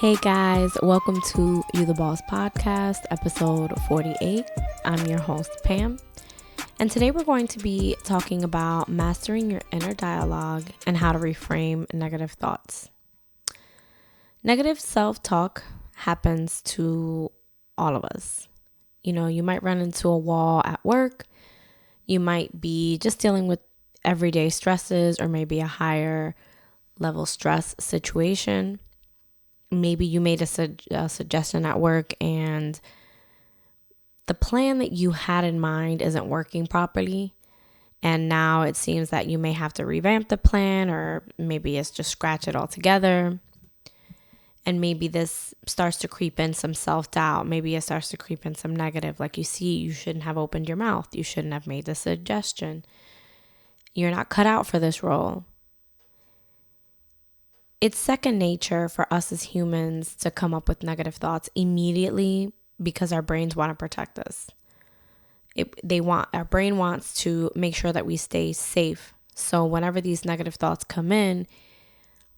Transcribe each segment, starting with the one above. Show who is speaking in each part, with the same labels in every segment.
Speaker 1: Hey guys, welcome to You the Boss podcast, episode 48. I'm your host, Pam, and today we're going to be talking about mastering your inner dialogue and how to reframe negative thoughts. Negative self-talk happens to all of us. You know, you might run into a wall at work. You might be just dealing with everyday stresses or maybe a higher level stress situation. Maybe you made a suggestion at work and the plan that you had in mind isn't working properly. And now it seems that you may have to revamp the plan, or maybe it's just scratch it all together. And maybe this starts to creep in some self-doubt. Maybe it starts to creep in some negative, like you shouldn't have opened your mouth. You shouldn't have made the suggestion. You're not cut out for this role. It's second nature for us as humans to come up with negative thoughts immediately because our brains want to protect us. Our brain wants to make sure that we stay safe. So whenever these negative thoughts come in,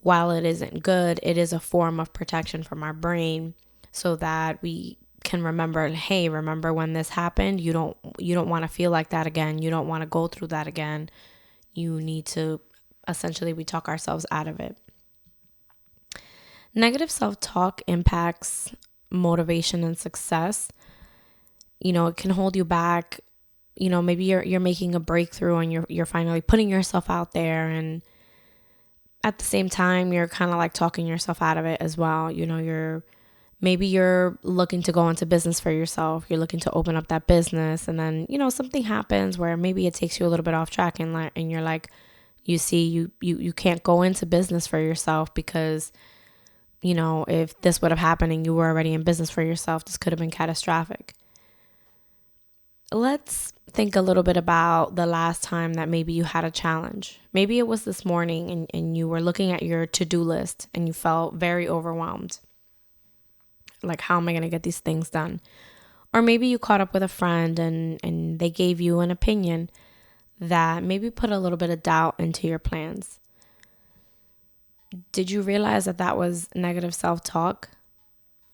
Speaker 1: while it isn't good, it is a form of protection from our brain so that we can remember, hey, remember when this happened? You don't want to feel like that again. You don't want to go through that again. You need to, essentially, we talk ourselves out of it. Negative self-talk impacts motivation and success. You know, it can hold you back. You know, maybe you're making a breakthrough and you're finally putting yourself out there, and at the same time you're kind of like talking yourself out of it as well. You know, you're looking to go into business for yourself. You're looking to open up that business, and then, you know, something happens where maybe it takes you a little bit off track, and you're like, you can't go into business for yourself because, you know, if this would have happened and you were already in business for yourself, this could have been catastrophic. Let's think a little bit about the last time that maybe you had a challenge. Maybe it was this morning and you were looking at your to-do list and you felt very overwhelmed. Like, how am I going to get these things done? Or maybe you caught up with a friend and they gave you an opinion that maybe put a little bit of doubt into your plans. Did you realize that was negative self-talk?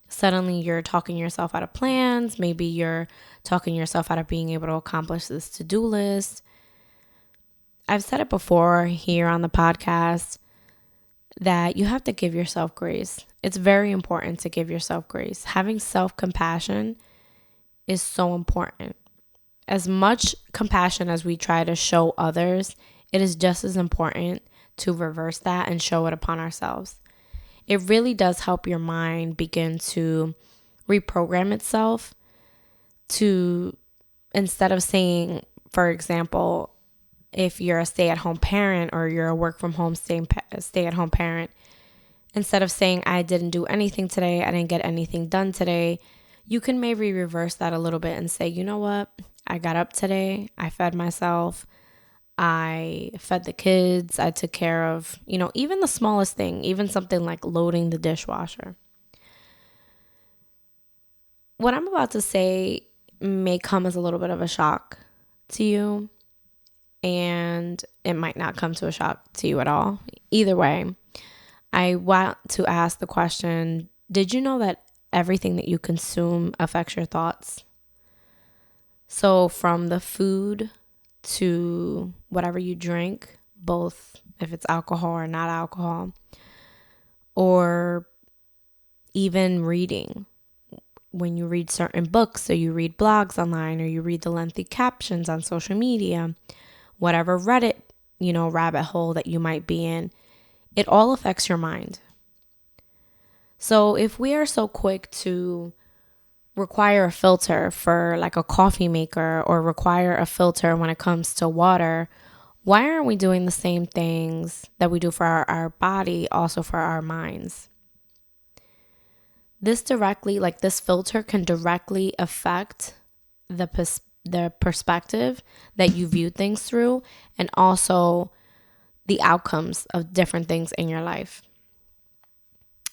Speaker 1: Suddenly you're talking yourself out of plans. Maybe you're talking yourself out of being able to accomplish this to-do list. I've said it before here on the podcast that you have to give yourself grace. It's very important to give yourself grace. Having self-compassion is so important. As much compassion as we try to show others, it is just as important to reverse that and show it upon ourselves. It really does help your mind begin to reprogram itself to, instead of saying, for example, if you're a stay-at-home parent or you're a work-from-home stay-at-home parent, instead of saying, I didn't do anything today, I didn't get anything done today, you can maybe reverse that a little bit and say, you know what? I got up today, I fed myself, I fed the kids, I took care of, you know, even the smallest thing, even something like loading the dishwasher. What I'm about to say may come as a little bit of a shock to you, and it might not come to a shock to you at all. Either way, I want to ask the question, did you know that everything that you consume affects your thoughts? So from the food to whatever you drink, both if it's alcohol or not alcohol, or even reading. When you read certain books, or you read blogs online, or you read the lengthy captions on social media, whatever Reddit, you know, rabbit hole that you might be in, it all affects your mind. So if we are so quick to require a filter for like a coffee maker, or require a filter when it comes to water, why aren't we doing the same things that we do for our body also for our minds? This filter can directly affect the perspective that you view things through, and also the outcomes of different things in your life.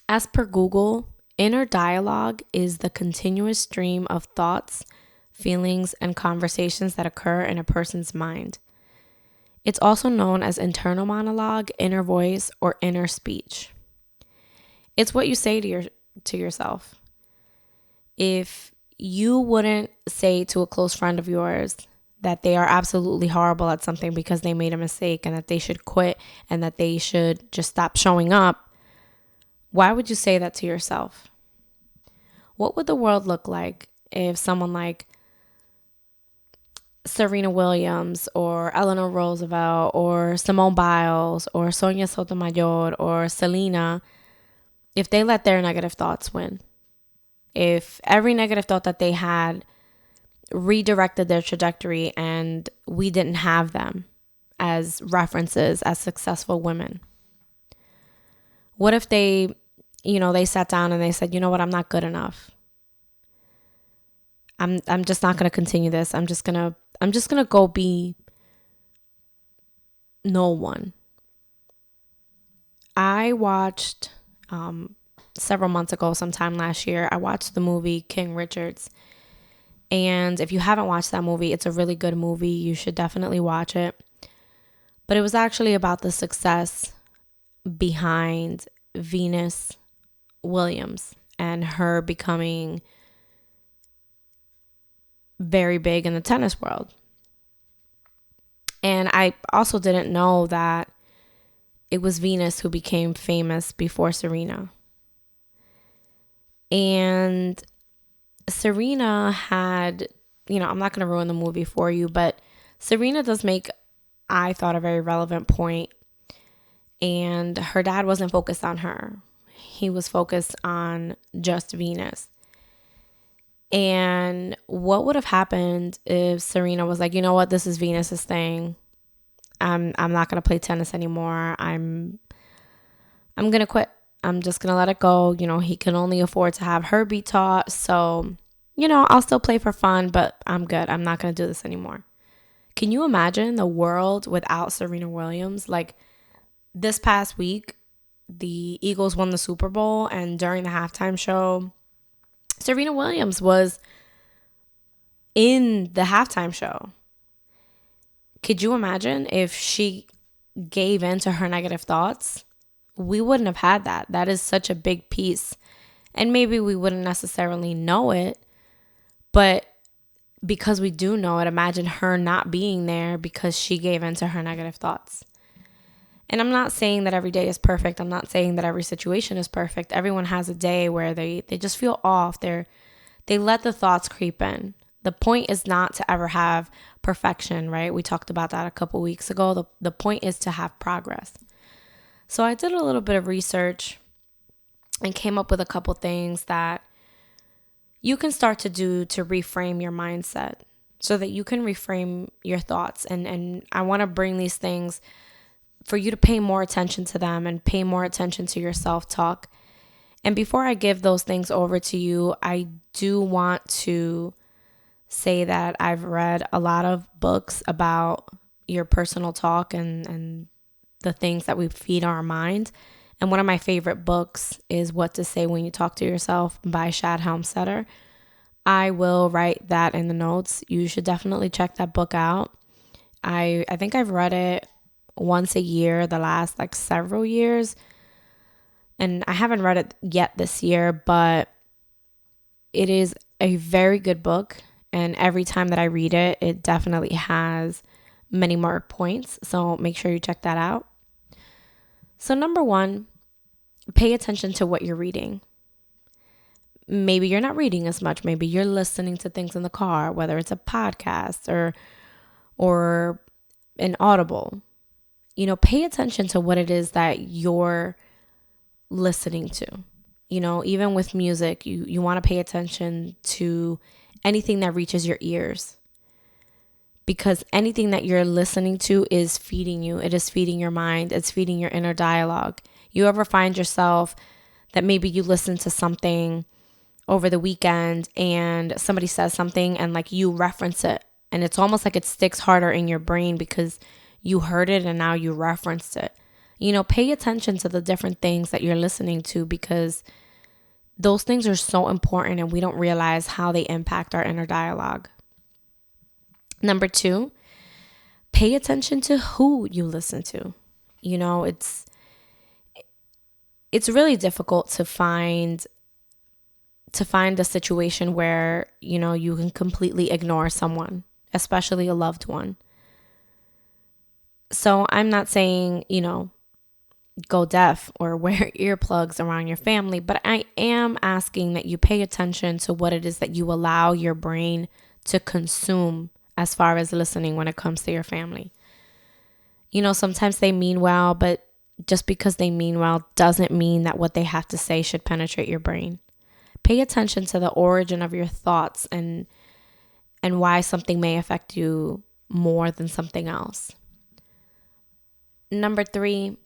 Speaker 1: As per Google, inner dialogue is the continuous stream of thoughts, feelings, and conversations that occur in a person's mind. It's also known as internal monologue, inner voice, or inner speech. It's what you say to to yourself. If you wouldn't say to a close friend of yours that they are absolutely horrible at something because they made a mistake and that they should quit and that they should just stop showing up, why would you say that to yourself? What would the world look like if someone like Serena Williams or Eleanor Roosevelt or Simone Biles or Sonia Sotomayor or Selena, if they let their negative thoughts win? If every negative thought that they had redirected their trajectory and we didn't have them as references as successful women? What if they sat down and they said, you know what, I'm not good enough. I'm just not going to continue this. I'm just going to go be no one. I watched several months ago, sometime last year, I watched the movie King Richards. And if you haven't watched that movie, it's a really good movie. You should definitely watch it. But it was actually about the success behind Venus Williams and her becoming very big in the tennis world. And I also didn't know that it was Venus who became famous before Serena. And Serena had, I'm not going to ruin the movie for you, but Serena does make, I thought, a very relevant point. And her dad wasn't focused on her. He was focused on just Venus. And what would have happened if Serena was like, you know what, this is Venus's thing. I'm not going to play tennis anymore. I'm going to quit. I'm just going to let it go. He can only afford to have her be taught. So, I'll still play for fun, but I'm good. I'm not going to do this anymore. Can you imagine the world without Serena Williams? Like this past week, the Eagles won the Super Bowl, and during the halftime show, Serena Williams was in the halftime show. Could you imagine if she gave in to her negative thoughts? We wouldn't have had that. That is such a big piece. And maybe we wouldn't necessarily know it, but because we do know it, imagine her not being there because she gave in to her negative thoughts. And I'm not saying that every day is perfect. I'm not saying that every situation is perfect. Everyone has a day where they just feel off. They let the thoughts creep in. The point is not to ever have perfection, right? We talked about that a couple weeks ago. The point is to have progress. So I did a little bit of research and came up with a couple things that you can start to do to reframe your mindset so that you can reframe your thoughts. And I want to bring these things for you to pay more attention to them and pay more attention to your self-talk. And before I give those things over to you, I do want to say that I've read a lot of books about your personal talk and the things that we feed our mind. And one of my favorite books is What to Say When You Talk to Yourself by Shad Hemlstetter. I will write that in the notes. You should definitely check that book out. I think I've read it once a year the last several years. And I haven't read it yet this year, but it is a very good book. And every time that I read it, it definitely has many more points. So make sure you check that out. So number one, pay attention to what you're reading. Maybe you're not reading as much. Maybe you're listening to things in the car, whether it's a podcast or an Audible. Pay attention to what it is that you're listening to. Even with music, you want to pay attention to anything that reaches your ears. Because anything that you're listening to is feeding you. It is feeding your mind. It's feeding your inner dialogue. You ever find yourself that maybe you listen to something over the weekend and somebody says something and you reference it, and it's almost like it sticks harder in your brain because you heard it and now you referenced it. Pay attention to the different things that you're listening to because those things are so important and we don't realize how they impact our inner dialogue. Number two, pay attention to who you listen to. It's really difficult to find to find a situation where, you can completely ignore someone, especially a loved one. So I'm not saying, go deaf or wear earplugs around your family, but I am asking that you pay attention to what it is that you allow your brain to consume as far as listening when it comes to your family. Sometimes they mean well, but just because they mean well doesn't mean that what they have to say should penetrate your brain. Pay attention to the origin of your thoughts and why something may affect you more than something else. Number 3,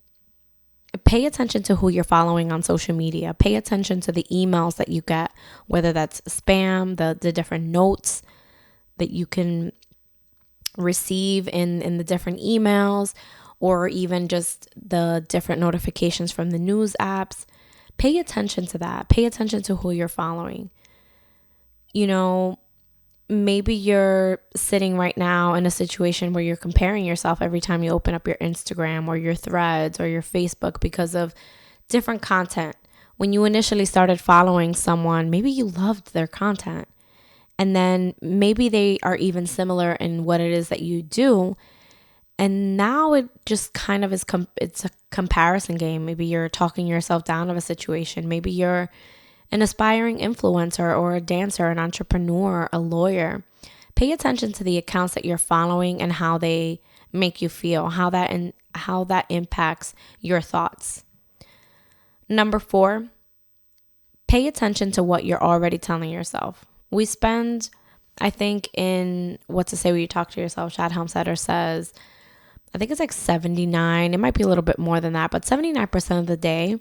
Speaker 1: pay attention to who you're following on social media. Pay attention to the emails that you get, whether that's spam, the different notes that you can receive in the different emails, or even just the different notifications from the news apps. Pay attention to that. Pay attention to who you're following. Maybe you're sitting right now in a situation where you're comparing yourself every time you open up your Instagram or your Threads or your Facebook because of different content. When you initially started following someone, maybe you loved their content. And then maybe they are even similar in what it is that you do. And now it just kind of is, it's a comparison game. Maybe you're talking yourself down of a situation. Maybe you're an aspiring influencer or a dancer, an entrepreneur, a lawyer. Pay attention to the accounts that you're following and how they make you feel, how that impacts your thoughts. Number 4, pay attention to what you're already telling yourself. We spend, I think, in What to Say When You Talk to Yourself, Shad Hemlstetter says, I think it's like 79, it might be a little bit more than that, but 79% of the day,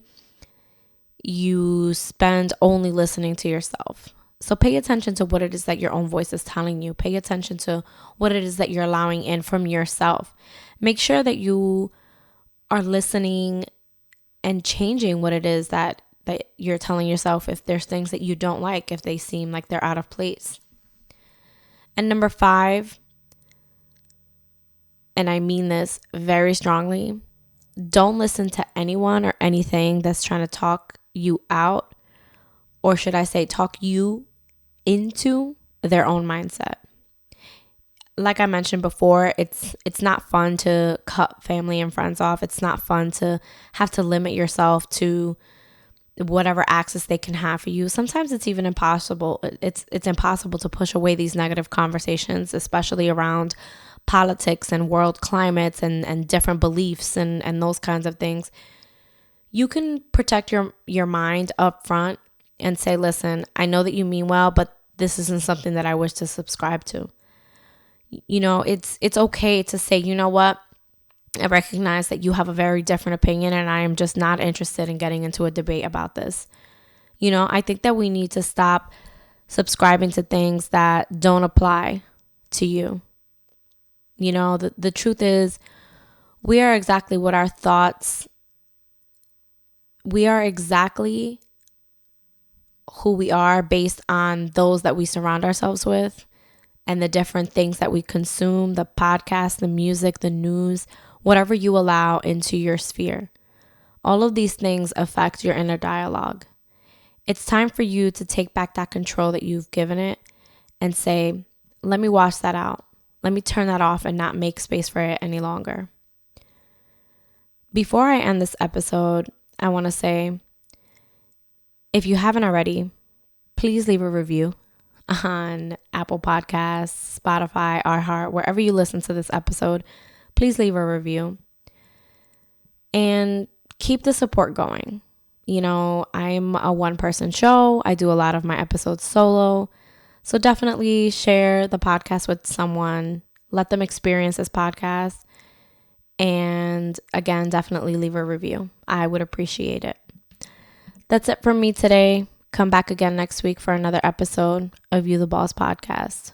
Speaker 1: you spend only listening to yourself. So pay attention to what it is that your own voice is telling you. Pay attention to what it is that you're allowing in from yourself. Make sure that you are listening and changing what it is that you're telling yourself if there's things that you don't like, if they seem like they're out of place. And number 5, and I mean this very strongly, don't listen to anyone or anything that's trying to talk you out, or should I say talk you into their own mindset. Like I mentioned before, it's not fun to cut family and friends off. It's not fun to have to limit yourself to whatever access they can have for you. Sometimes it's even impossible. It's impossible to push away these negative conversations, especially around politics and world climates and different beliefs and those kinds of things. You can protect your mind up front and say, listen, I know that you mean well, but this isn't something that I wish to subscribe to. It's okay to say, you know what? I recognize that you have a very different opinion and I am just not interested in getting into a debate about this. I think that we need to stop subscribing to things that don't apply to you. The truth is, we are exactly what our thoughts, we are exactly who we are based on those that we surround ourselves with and the different things that we consume, the podcast, the music, the news, whatever you allow into your sphere. All of these things affect your inner dialogue. It's time for you to take back that control that you've given it and say, let me wash that out. Let me turn that off and not make space for it any longer. Before I end this episode, I want to say, if you haven't already, please leave a review on Apple Podcasts, Spotify, iHeart, wherever you listen to this episode. Please leave a review and keep the support going. I'm a one-person show. I do a lot of my episodes solo. So definitely share the podcast with someone. Let them experience this podcast. And again, definitely leave a review. I would appreciate it. That's it from me today. Come back again next week for another episode of You the Boss podcast.